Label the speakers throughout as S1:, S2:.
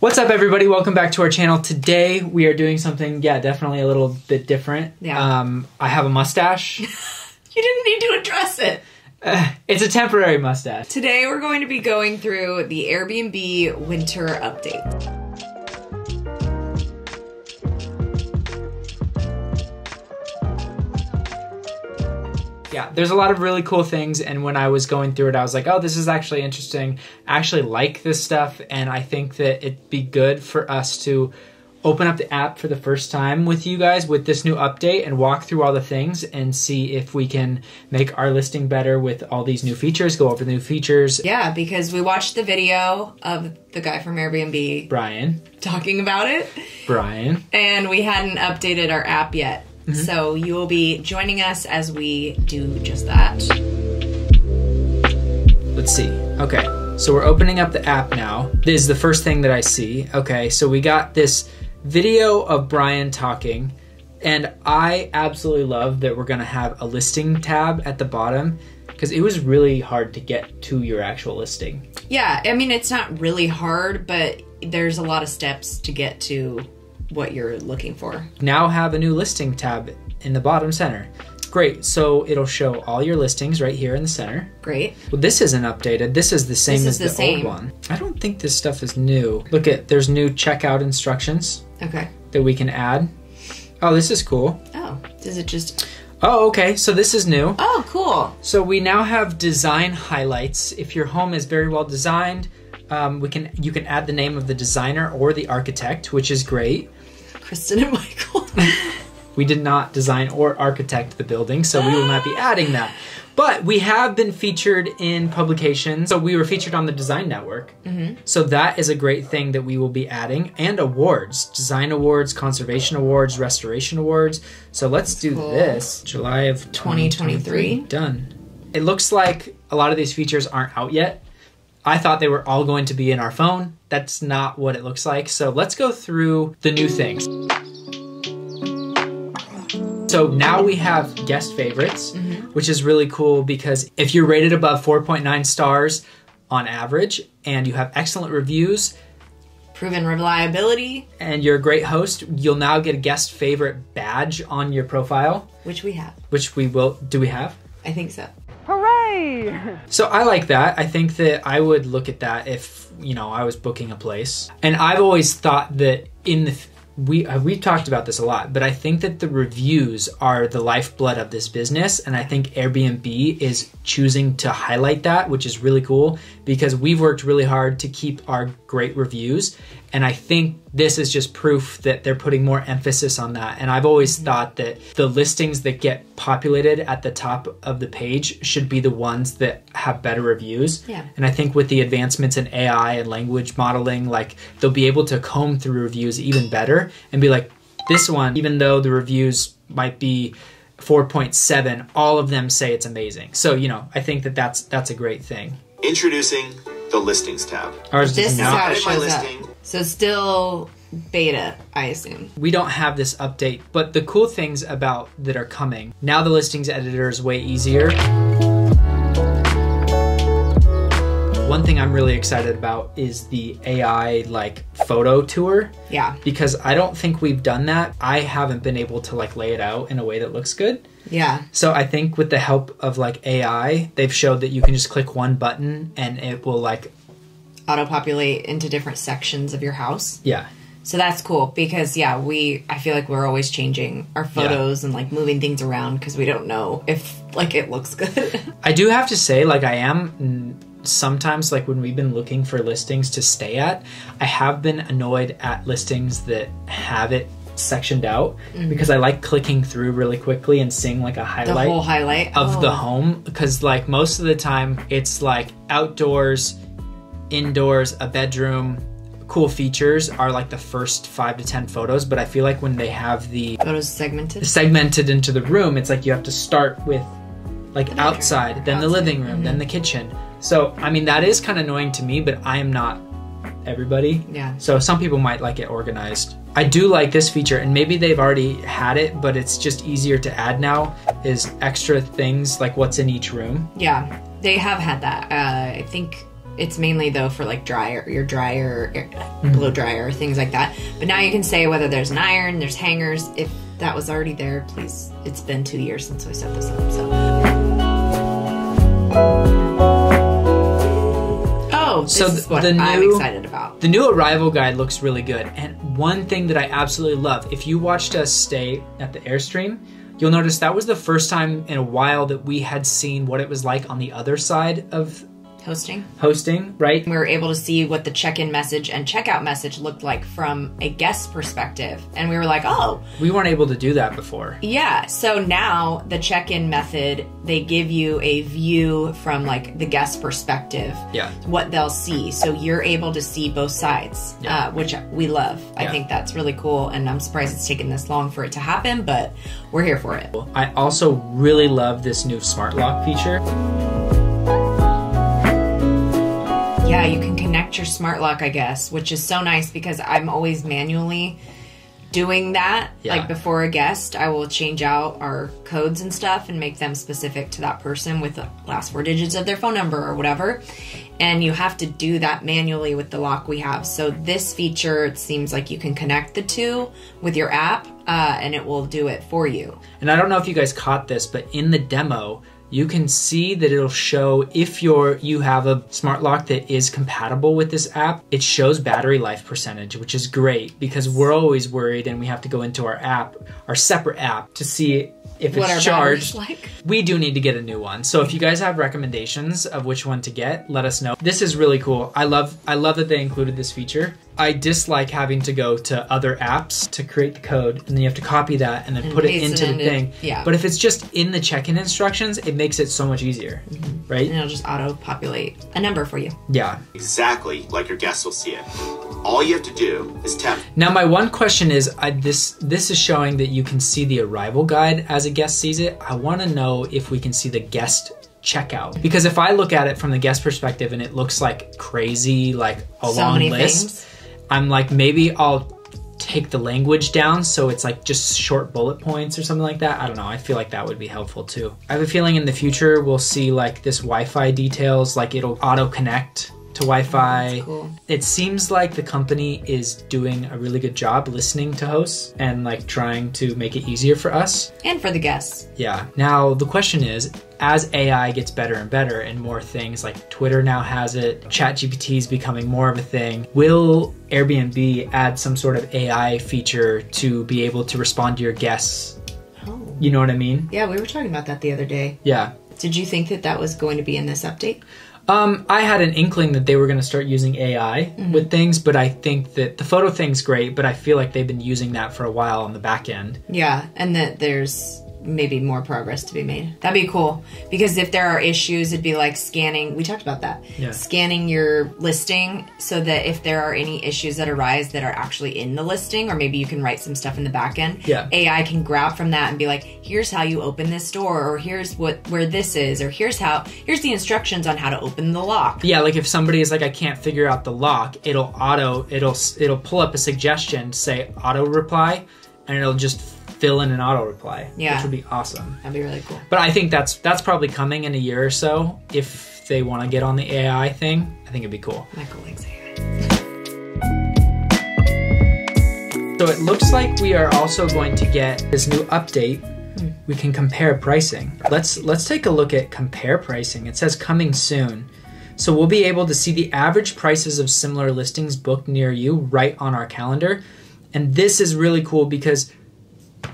S1: What's up, everybody? Welcome back to our channel. Today we are doing something, definitely a little bit different.
S2: Yeah.
S1: I have a mustache.
S2: You didn't need to address it.
S1: It's a temporary mustache.
S2: Today we're going to be going through the Airbnb Winter Update.
S1: Yeah, there's a lot of really cool things, and when I was going through it, I was like, oh, this is actually interesting. I actually like this stuff, and I think that it'd be good for us to open up the app for the first time with you guys with this new update and walk through all the things and see if we can make our listing better with all these new features, go over the new features.
S2: Yeah, because we watched the video of the guy from Airbnb,
S1: Brian.
S2: talking about it.
S1: Brian.
S2: And we hadn't updated our app yet. So you will be joining us as we do just that.
S1: Let's see. Okay, so we're opening up the app now. This is the first thing that I see. Okay, so we got this video of Brian talking, and I absolutely love that we're gonna have a listing tab at the bottom because it was really hard to get to your actual listing.
S2: Yeah, I mean, it's not really hard, but there's a lot of steps to get to what you're looking for.
S1: Now have a new listing tab in the bottom center. Great, so it'll show all your listings right here in the center.
S2: Great.
S1: Well, this isn't updated. This is the same as the old one. I don't think this stuff is new. Look at, there's new checkout instructions.
S2: Okay.
S1: That we can add. Oh, this is cool.
S2: Oh, does it just...
S1: Oh, okay, so this is new.
S2: Oh, cool.
S1: So we now have design highlights. If your home is very well designed, you can add the name of the designer or the architect, which is great.
S2: Kristen and Michael.
S1: We did not design or architect the building, so we will not be adding that. But we have been featured in publications. So we were featured on the Design Network. So that is a great thing that we will be adding. And awards, design awards, conservation awards, restoration awards. So let's do this. July of 2023. Done. It looks like a lot of these features aren't out yet. I thought they were all going to be in our phone. That's not what it looks like. So let's go through the new things. So now we have guest favorites, which is really cool because if you're rated above 4.9 stars on average and you have excellent reviews,
S2: proven reliability,
S1: and you're a great host, you'll now get a guest favorite badge on your profile.
S2: Which we have.
S1: Which we will. Do we have?
S2: I think so.
S3: Hooray!
S1: So I like that. I think that I would look at that if, you know, I was booking a place. And I've always thought that in the... We've talked about this a lot, but I think that the reviews are the lifeblood of this business, and I think Airbnb is choosing to highlight that, which is really cool because we've worked really hard to keep our great reviews, and I think this is just proof that they're putting more emphasis on that. And I've always thought that the listings that get populated at the top of the page should be the ones that have better reviews.
S2: Yeah.
S1: And I think with the advancements in AI and language modeling, like they'll be able to comb through reviews even better and be like, this one, even though the reviews might be 4.7, all of them say it's amazing. So, you know, I think that that's a great thing.
S4: Introducing the Listings tab.
S1: Ours
S2: This is
S1: not.
S2: how it
S4: Edit my
S2: shows up.
S4: listing.
S2: So still beta, I assume.
S1: We don't have this update, but the cool things about that are coming. Now the listings editor is way easier. One thing I'm really excited about is the AI like photo tour.
S2: Yeah.
S1: Because I don't think we've done that. I haven't been able to like lay it out in a way that looks good.
S2: Yeah.
S1: So I think with the help of like AI, they've showed that you can just click one button and it will like
S2: Auto-populate into different sections of your house.
S1: Yeah.
S2: So that's cool because, yeah, I feel like we're always changing our photos and, like, moving things around because we don't know if, like, it looks good.
S1: I do have to say, like, I am sometimes, like, when we've been looking for listings to stay at, I have been annoyed at listings that have it sectioned out because I like clicking through really quickly and seeing, like, a highlight.
S2: The whole highlight.
S1: Of the home because, like, most of the time it's, like, outdoors, indoors, a bedroom. Cool features are like the first 5 to 10 photos, but I feel like when they have the
S2: Photos
S1: segmented into the room, it's like you have to start with like outside, then the living room, then the kitchen. So I mean that is kind of annoying to me, but I am not everybody.
S2: Yeah.
S1: So some people might like it organized. I do like this feature, and maybe they've already had it, but it's just easier to add now, is extra things like what's in each room.
S2: Yeah, they have had that. I think It's mainly though for like your dryer, blow dryer, things like that. But now you can say whether there's an iron, there's hangers. If that was already there, please. It's been 2 years since we set this up, so. This is what I'm excited about.
S1: The new arrival guide looks really good. And one thing that I absolutely love, if you watched us stay at the Airstream, you'll notice that was the first time in a while that we had seen what it was like on the other side of hosting, right?
S2: We were able to see what the check-in message and checkout message looked like from a guest perspective. And we were like, oh.
S1: We weren't able to do that before.
S2: Yeah. So now the check-in method, they give you a view from like the guest perspective.
S1: Yeah. What
S2: they'll see. So you're able to see both sides, which we love. I think that's really cool. And I'm surprised it's taken this long for it to happen, but we're here for it.
S1: I also really love this new smart lock feature.
S2: Yeah, you can connect your smart lock, I guess, which is so nice because I'm always manually doing that.
S1: Yeah.
S2: Like before a guest, I will change out our codes and stuff and make them specific to that person with the last 4 digits of their phone number or whatever. And you have to do that manually with the lock we have. So this feature, it seems like you can connect the two with your app and it will do it for you.
S1: And I don't know if you guys caught this, but in the demo, you can see that it'll show if you have a smart lock that is compatible with this app. It shows battery life percentage, which is great because we're always worried and we have to go into our separate app to see if
S2: what
S1: it's
S2: our
S1: charged.
S2: Like.
S1: We do need to get a new one. So if you guys have recommendations of which one to get, let us know. This is really cool. I love that they included this feature. I dislike having to go to other apps to create the code and then you have to copy that and then put it into the thing.
S2: Yeah.
S1: But if it's just in the check-in instructions, it makes it so much easier, right?
S2: And it'll just auto-populate a number for you.
S1: Yeah.
S4: Exactly like your guests will see it. All you have to do is tap.
S1: Now my one question is, this is showing that you can see the arrival guide as a guest sees it. I want to know if we can see the guest checkout. Because if I look at it from the guest perspective and it looks like crazy, like a long list, I'm like, maybe I'll take the language down so it's like just short bullet points or something like that. I don't know. I feel like that would be helpful too. I have a feeling in the future we'll see like this Wi-Fi details, like it'll auto connect to Wi-Fi.
S2: That's cool.
S1: It seems like the company is doing a really good job listening to hosts and like trying to make it easier for us.
S2: And for the guests.
S1: Yeah. Now the question is, as AI gets better and better and more things like Twitter now has it, ChatGPT is becoming more of a thing, will Airbnb add some sort of AI feature to be able to respond to your guests?
S2: Oh.
S1: You know what I mean?
S2: Yeah, we were talking about that the other day.
S1: Yeah.
S2: Did you think that was going to be in this update?
S1: I had an inkling that they were going to start using AI with things, but I think that the photo thing's great, but I feel like they've been using that for a while on the back end.
S2: Yeah, and that there's maybe more progress to be made. That'd be cool. Because if there are issues, it'd be like scanning. We talked about that.
S1: Yeah.
S2: Scanning your listing so that if there are any issues that arise that are actually in the listing, or maybe you can write some stuff in the back end, AI can grab from that and be like, here's how you open this door, or here's where this is, or here's the instructions on how to open the lock.
S1: Yeah, like if somebody is like, I can't figure out the lock, it'll pull up a suggestion, say auto reply, and it'll just fill in an auto reply, which would be awesome.
S2: That'd be really cool.
S1: But I think that's probably coming in a year or so. If they want to get on the AI thing, I think it'd be cool.
S2: Michael likes AI.
S1: So it looks like we are also going to get this new update. We can compare pricing. Let's take a look at compare pricing. It says coming soon. So we'll be able to see the average prices of similar listings booked near you right on our calendar. And this is really cool because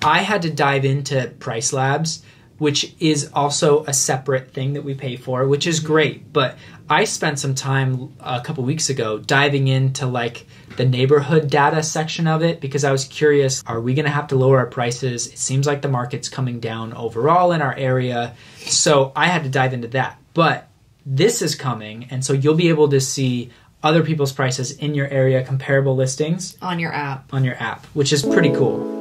S1: I had to dive into Price Labs, which is also a separate thing that we pay for, which is great. But I spent some time a couple weeks ago diving into like the neighborhood data section of it because I was curious, are we going to have to lower our prices? It seems like the market's coming down overall in our area. So I had to dive into that. But this is coming, and so you'll be able to see other people's prices in your area, comparable listings.
S2: On your app.
S1: On your app, which is pretty cool.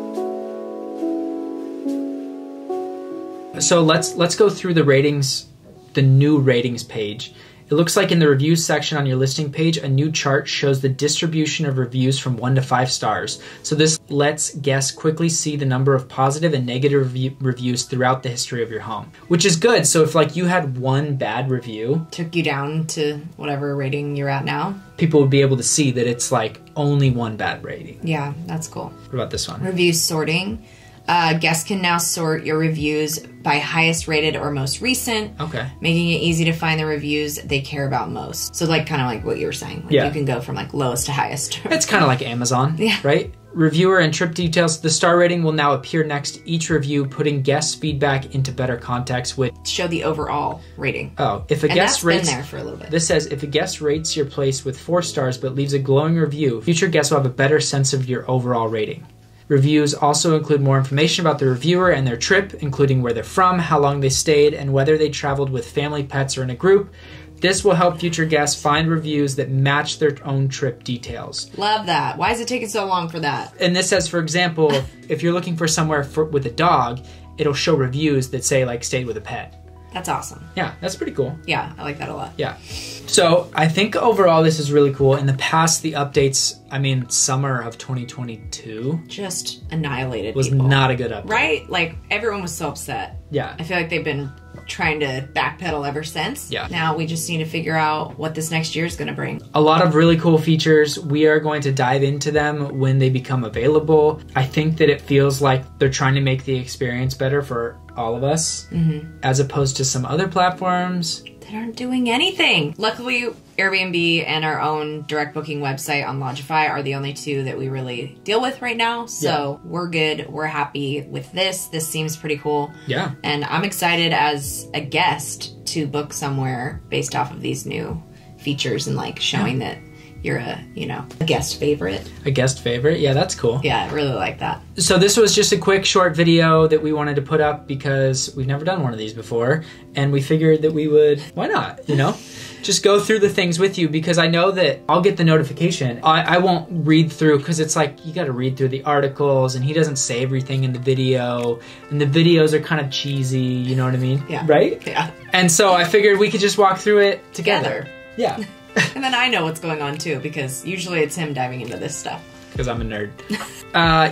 S1: So let's go through the ratings, the new ratings page. It looks like in the reviews section on your listing page, a new chart shows the distribution of reviews from 1 to 5 stars. So this lets guests quickly see the number of positive and negative reviews throughout the history of your home, which is good. So if like you had one bad review,
S2: took you down to whatever rating you're at now,
S1: people would be able to see that it's like only one bad rating.
S2: Yeah, that's cool.
S1: What about this one?
S2: Review sorting. Guests can now sort your reviews by highest rated or most recent.
S1: Okay.
S2: Making it easy to find the reviews they care about most. So like kind of like what you were saying. Like
S1: Yeah.
S2: You can go from like lowest to highest.
S1: It's kind of like Amazon,
S2: Yeah.
S1: right? Reviewer and trip details. The star rating will now appear next to each review, putting guest feedback into better context with...
S2: Show the overall rating.
S1: Oh, if a
S2: And
S1: guest
S2: that's
S1: rates...
S2: been there for a little bit.
S1: This says, if a guest rates your place with 4 stars but leaves a glowing review, future guests will have a better sense of your overall rating. Reviews also include more information about the reviewer and their trip, including where they're from, how long they stayed, and whether they traveled with family, pets, or in a group. This will help future guests find reviews that match their own trip details.
S2: Love that. Why is it taking so long for that?
S1: And this says, for example, if you're looking for somewhere with a dog, it'll show reviews that say, like, stayed with a pet.
S2: That's awesome.
S1: Yeah, that's pretty cool.
S2: Yeah, I like that a lot.
S1: Yeah. So I think overall this is really cool. In the past, the updates, I mean, summer of 2022
S2: Just annihilated
S1: was
S2: people.
S1: not a good update.
S2: Right? Like, everyone was so upset.
S1: Yeah.
S2: I feel like they've been trying to backpedal ever since.
S1: Yeah.
S2: Now we just need to figure out what this next year is going to bring.
S1: A lot of really cool features. We are going to dive into them when they become available. I think that it feels like they're trying to make the experience better for all of us, as opposed to some other platforms.
S2: They aren't doing anything. Luckily, Airbnb and our own direct booking website on Lodgify are the only two that we really deal with right now. So we're good. We're happy with this. This seems pretty cool.
S1: Yeah.
S2: And I'm excited as a guest to book somewhere based off of these new features and like showing that you're a guest favorite.
S1: A guest favorite. Yeah, that's cool.
S2: Yeah, I really like that.
S1: So this was just a quick short video that we wanted to put up because we've never done one of these before, and we figured that we would, why not, just go through the things with you, because I know that I'll get the notification. I won't read through, because it's like you got to read through the articles, and he doesn't say everything in the video, and the videos are kind of cheesy, you know what I mean?
S2: Yeah.
S1: Right?
S2: Yeah.
S1: And so I figured we could just walk through it together. Yeah.
S2: And then I know what's going on too, because usually it's him diving into this stuff.
S1: Because I'm a nerd.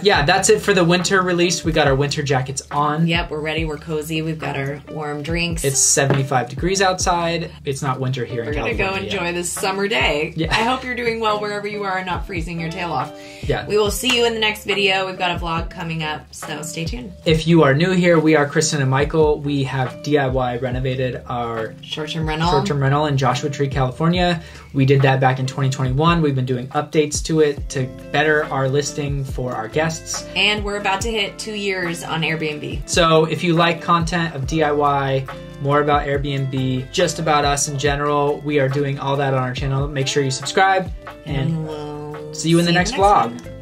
S1: Yeah, that's it for the winter release. We got our winter jackets on.
S2: Yep, we're ready. We're cozy. We've got our warm drinks.
S1: It's 75 degrees outside. It's not winter here in
S2: We're going
S1: California.
S2: to go enjoy this summer day.
S1: Yeah.
S2: I hope you're doing well wherever you are and not freezing your tail off.
S1: Yeah.
S2: We will see you in the next video. We've got a vlog coming up, so stay tuned.
S1: If you are new here, we are Kristen and Michael. We have DIY renovated our
S2: Short-term rental.
S1: rental in Joshua Tree, California. We did that back in 2021. We've been doing updates to it to better our listing for our guests.
S2: And we're about to hit 2 years on Airbnb.
S1: So if you like content of DIY, more about Airbnb, just about us in general, we are doing all that on our channel. Make sure you subscribe, and
S2: we'll
S1: see you in the next vlog.
S2: one.